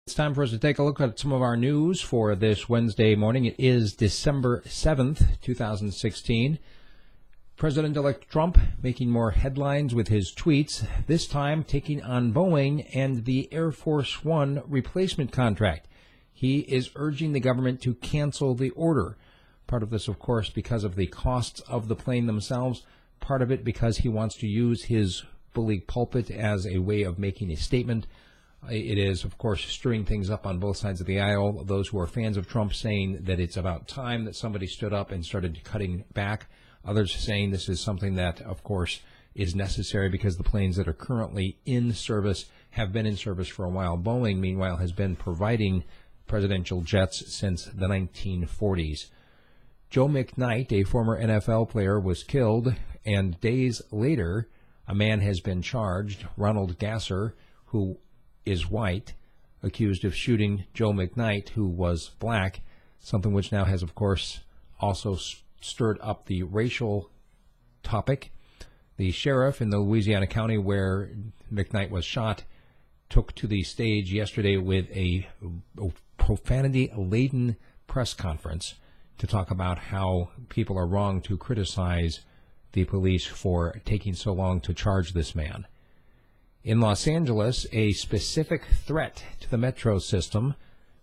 It's time for us to take a look at some of our news for this Wednesday morning. It is December 7th, 2016. President-elect Trump making more headlines with his tweets, this time taking on Boeing and the Air Force One replacement contract. He is urging the government to cancel the order. Part of this, of course, because of the costs of the plane themselves. Part of it because he wants to use his bully pulpit as a way of making a statement. It is, of course, stirring things up on both sides of the aisle. Those who are fans of Trump saying that it's about time that somebody stood up and started cutting back. Others saying this is something that, of course, is necessary because the planes that are currently in service have been in service for a while. Boeing, meanwhile, has been providing presidential jets since the 1940s. Joe McKnight, a former NFL player, was killed, and days later, a man has been charged, Ronald Gasser, who is white, accused of shooting Joe McKnight, who was black, something which now has, of course, also stirred up the racial topic. The sheriff in the Louisiana county where McKnight was shot took to the stage yesterday with a profanity-laden press conference to talk about how people are wrong to criticize the police for taking so long to charge this man. In Los Angeles, a specific threat to the metro system,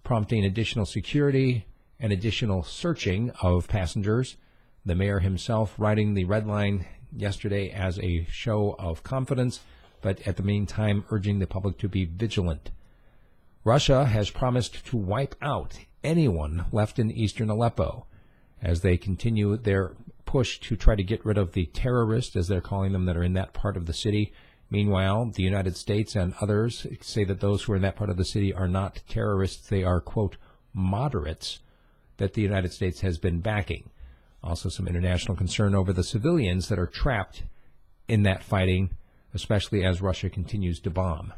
prompting additional security and additional searching of passengers. The mayor himself riding the red line yesterday as a show of confidence, but at the meantime urging the public to be vigilant. Russia has promised to wipe out anyone left in eastern Aleppo as they continue their push to try to get rid of the terrorists, as they're calling them, that are in that part of the city. Meanwhile, the United States and others say that those who are in that part of the city are not terrorists. They are, quote, moderates that the United States has been backing. Also some international concern over the civilians that are trapped in that fighting, especially as Russia continues to bomb.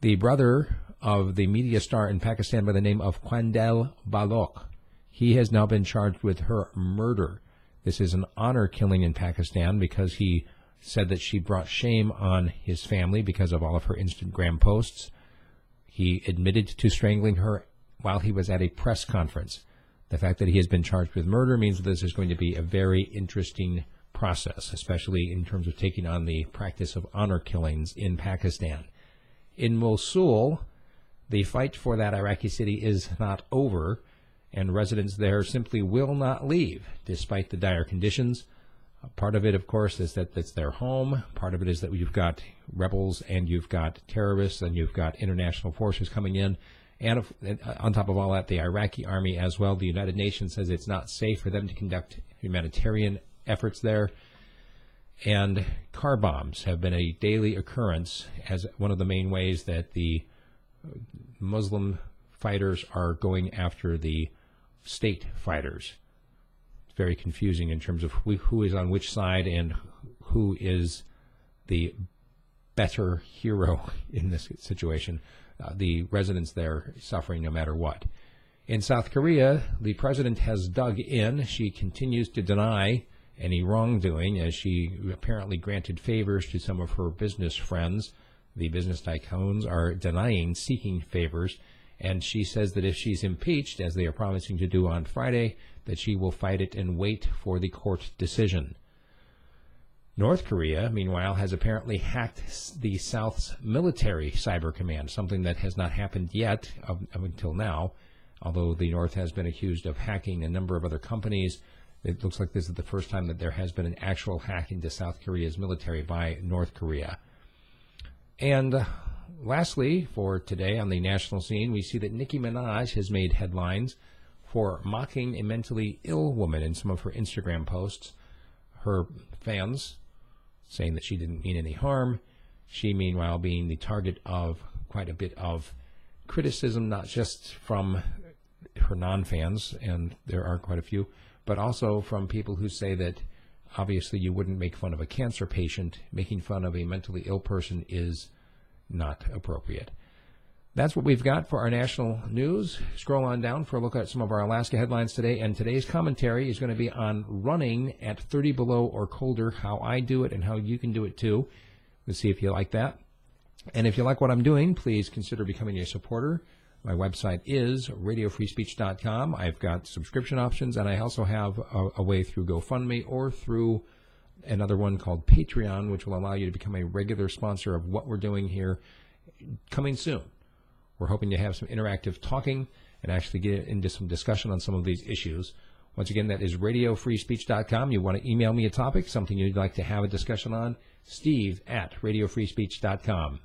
The brother of the media star in Pakistan by the name of Qandel Balok, he has now been charged with her murder. This is an honor killing in Pakistan because he said that she brought shame on his family because of all of her Instagram posts. He admitted to strangling her while he was at a press conference. The fact that he has been charged with murder means that this is going to be a very interesting process, especially in terms of taking on the practice of honor killings in Pakistan. In Mosul, the fight for that Iraqi city is not over, and residents there simply will not leave despite the dire conditions. Part of it, of course, is that it's their home. Part of it is that you've got rebels and you've got terrorists and you've got international forces coming in. And on top of all that, the Iraqi army as well. The United Nations says it's not safe for them to conduct humanitarian efforts there. And car bombs have been a daily occurrence as one of the main ways that the Muslim fighters are going after the state fighters. Very confusing in terms of who is on which side and who is the better hero in this situation. The residents there suffering no matter what. In South Korea, the president has dug in. She continues to deny any wrongdoing as she apparently granted favors to some of her business friends. The business tycoons are denying seeking favors, and she says that if she's impeached, as they are promising to do on Friday, that she will fight it and wait for the court decision. North Korea, meanwhile, has apparently hacked the South's military cyber command, something that has not happened yet up until now, although the North has been accused of hacking a number of other companies. It looks like this is the first time that there has been an actual hack into South Korea's military by North Korea. And lastly, for today on the national scene, we see that Nicki Minaj has made headlines for mocking a mentally ill woman in some of her Instagram posts. Her fans saying that she didn't mean any harm. She, meanwhile, being the target of quite a bit of criticism, not just from her non-fans, and there are quite a few, but also from people who say that obviously you wouldn't make fun of a cancer patient. Making fun of a mentally ill person is not appropriate. That's what we've got for our national news. Scroll on down for a look at some of our Alaska headlines today. And today's commentary is going to be on running at 30 below or colder, how I do it and how you can do it too. We'll see if you like that. And if you like what I'm doing, please consider becoming a supporter. My website is radiofreespeech.com. I've got subscription options, and I also have a way through GoFundMe or through another one called Patreon, which will allow you to become a regular sponsor of what we're doing here coming soon. We're hoping to have some interactive talking and actually get into some discussion on some of these issues. Once again, that is radiofreespeech.com. You want to email me a topic, something you'd like to have a discussion on, Steve at radiofreespeech.com.